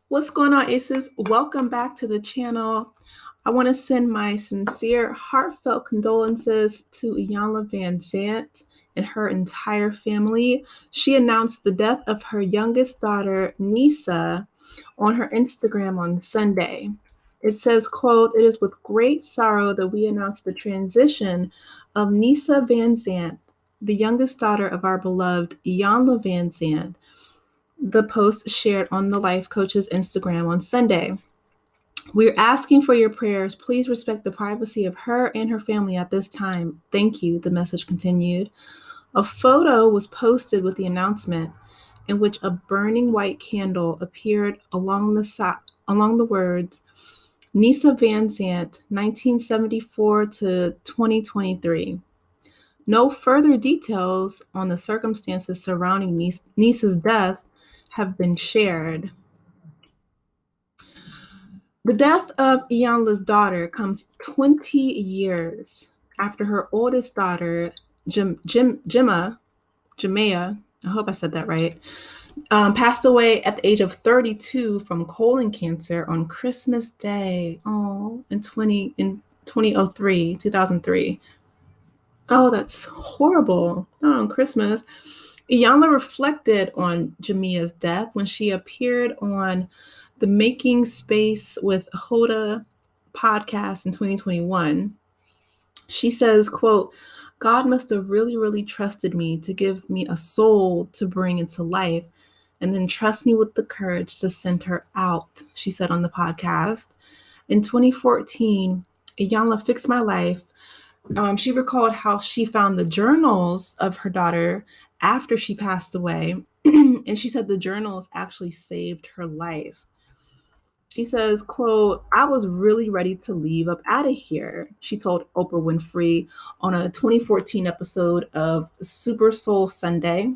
What's going on, Aces? Welcome back to the channel. I want to send my sincere, heartfelt condolences to Iyanla Vanzant and her entire family. She announced the death of her youngest daughter, Nisa, on her Instagram on Sunday. It says, quote, "It is with great sorrow that we announce the transition of Nisa Vanzant, the youngest daughter of our beloved Iyanla Vanzant," the post shared on the Life Coach's Instagram on Sunday. "We're asking for your prayers. Please respect the privacy of her and her family at this time. Thank you," the message continued. A photo was posted with the announcement, in which a burning white candle appeared along the words, "Nisa Vanzant, 1974 to 2023. No further details on the circumstances surrounding Nisa's death have been shared. The death of Iyanla's daughter comes 20 years after her oldest daughter, Jemaya, I hope I said that right, passed away at the age of 32 from colon cancer on Christmas Day. Oh, in 2003. Oh, that's horrible. Not on Christmas. Iyanla reflected on Jemia's death when she appeared on the Making Space with Hoda podcast in 2021. She says, quote, "God must have really, really trusted me to give me a soul to bring into life and then trust me with the courage to send her out," she said on the podcast. In 2014, Iyanla fixed my life. She recalled how she found the journals of her daughter after she passed away, and she said the journals actually saved her life. She says, quote, "I was really ready to leave up out of here," she told Oprah Winfrey on a 2014 episode of Super Soul Sunday.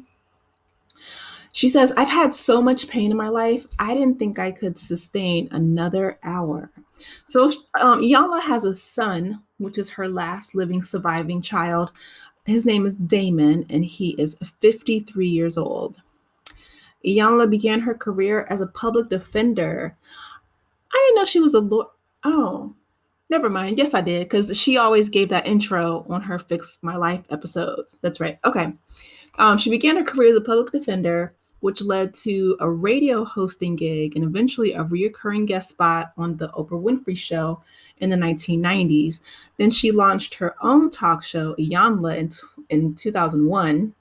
She says, "I've had so much pain in my life, I didn't think I could sustain another hour." So Iyanla has a son, which is her last living surviving child. His name is Damon, and he is 53 years old. Iyanla began her career as a public defender. I didn't know she was a lawyer. Oh, never mind. Yes, I did, because she always gave that intro on her Fix My Life episodes. That's right. Okay. She began her career as a public defender, which led to a radio hosting gig and eventually a recurring guest spot on the Oprah Winfrey Show in the 1990s. Then she launched her own talk show, Iyanla, in 2001.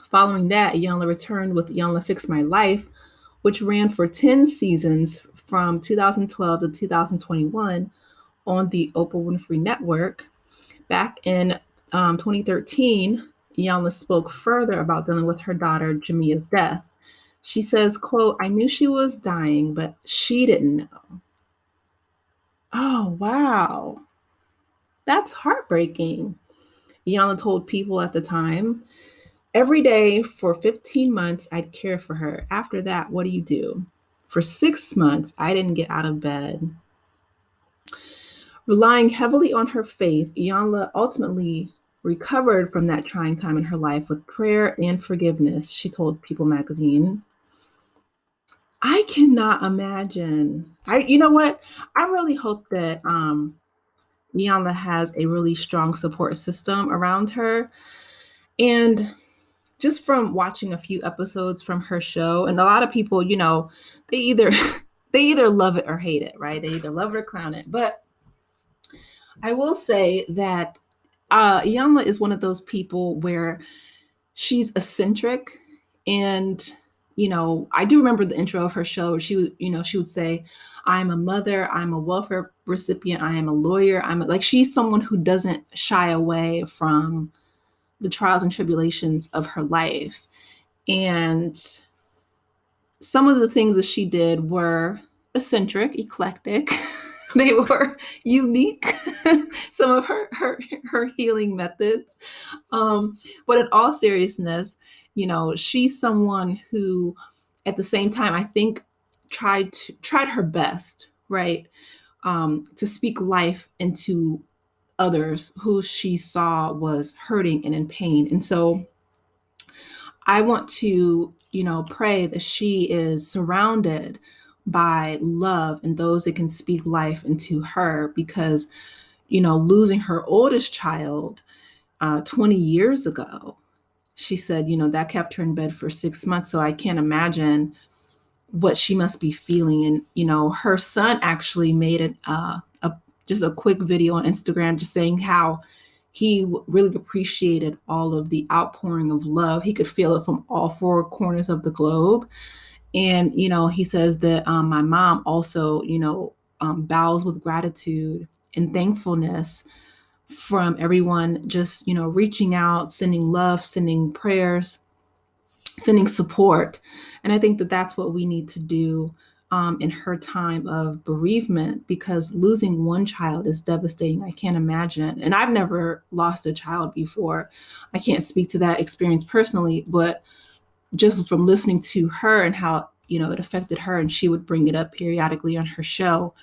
Following that, Iyanla returned with Iyanla Fix My Life, which ran for 10 seasons from 2012 to 2021 on the Oprah Winfrey Network. Back in 2013, Iyanla spoke further about dealing with her daughter Jemia's death. She says, quote, "I knew she was dying, but she didn't know." Oh, wow. That's heartbreaking. Iyanla told People at the time, "Every day for 15 months, I'd care for her. After that, what do you do? For 6 months, I didn't get out of bed." Relying heavily on her faith, Iyanla ultimately recovered from that trying time in her life with prayer and forgiveness, she told People magazine. I cannot imagine. You know what? I really hope that Iyanla has a really strong support system around her. And just from watching a few episodes from her show, and a lot of people, they either they either love it or hate it, right? They either love it or clown it. But I will say that Iyanla is one of those people where she's eccentric, and I do remember the intro of her show. She would say, "I'm a mother, I'm a welfare recipient, I am a lawyer." Like, she's someone who doesn't shy away from the trials and tribulations of her life. And some of the things that she did were eccentric, eclectic. They were unique. Some of her healing methods. But in all seriousness, she's someone who, at the same time, I think tried her best, right, to speak life into others who she saw was hurting and in pain. And so I want to, pray that she is surrounded by love and those that can speak life into her, because, losing her oldest child 20 years ago, she said, that kept her in bed for 6 months. So I can't imagine what she must be feeling. And, her son actually made just a quick video on Instagram just saying how he really appreciated all of the outpouring of love. He could feel it from all four corners of the globe. And, he says that my mom also, bows with gratitude and thankfulness from everyone, just, reaching out, sending love, sending prayers, sending support. And I think that that's what we need to do in her time of bereavement, because losing one child is devastating. I can't imagine. And I've never lost a child before. I can't speak to that experience personally, but just from listening to her and how, it affected her, and she would bring it up periodically on her show,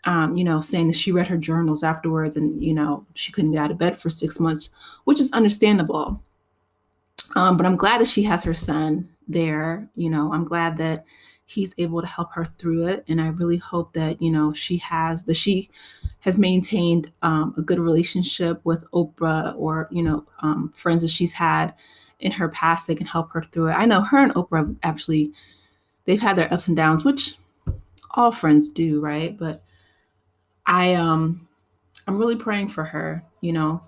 saying that she read her journals afterwards and, she couldn't get out of bed for 6 months, which is understandable. But I'm glad that she has her son there. I'm glad that he's able to help her through it. And I really hope that, she has maintained a good relationship with Oprah, or, friends that she's had in her past that can help her through it. I know her and Oprah actually, they've had their ups and downs, which all friends do, right? But I'm really praying for her,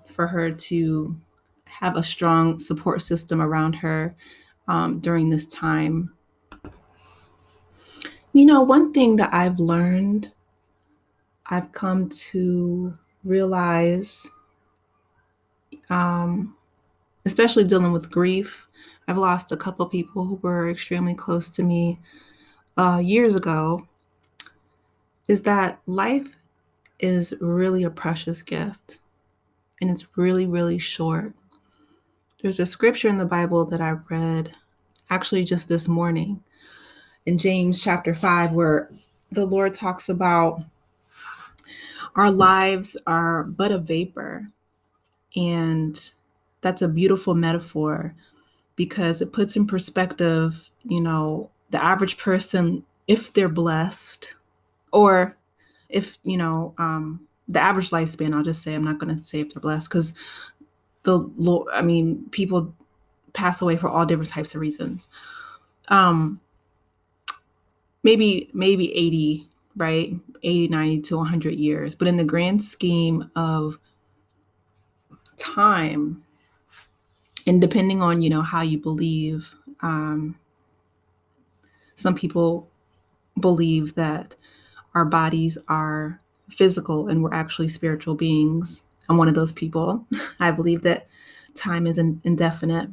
for her to have a strong support system around her during this time. One thing that I've come to realize, especially dealing with grief. I've lost a couple people who were extremely close to me years ago, is that life is really a precious gift, and it's really, really short. There's a scripture in the Bible that I read actually just this morning in James chapter 5, where the Lord talks about our lives are but a vapor. And that's a beautiful metaphor, because it puts in perspective, the average person, if they're blessed, or if, the average lifespan, I'll just say, I'm not going to say if they're blessed, because people pass away for all different types of reasons. Maybe 80, right? 80, 90 to 100 years. But in the grand scheme of time, and depending on, how you believe, some people believe that our bodies are physical and we're actually spiritual beings. I'm one of those people. I believe that time is indefinite.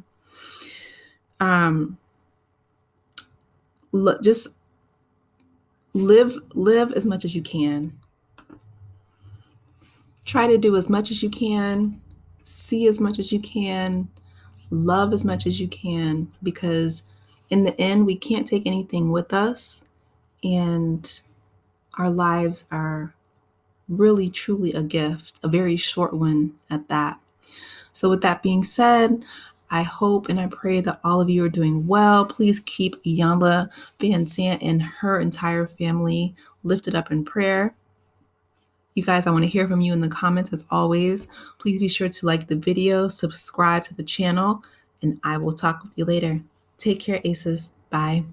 Just live as much as you can. Try to do as much as you can, see as much as you can, love as much as you can, because in the end, we can't take anything with us, and our lives are really, truly a gift, a very short one at that. So with that being said, I hope and I pray that all of you are doing well. Please keep Iyanla Vanzant and her entire family lifted up in prayer. You guys, I want to hear from you in the comments as always. Please be sure to like the video, subscribe to the channel, and I will talk with you later. Take care, Aces. Bye.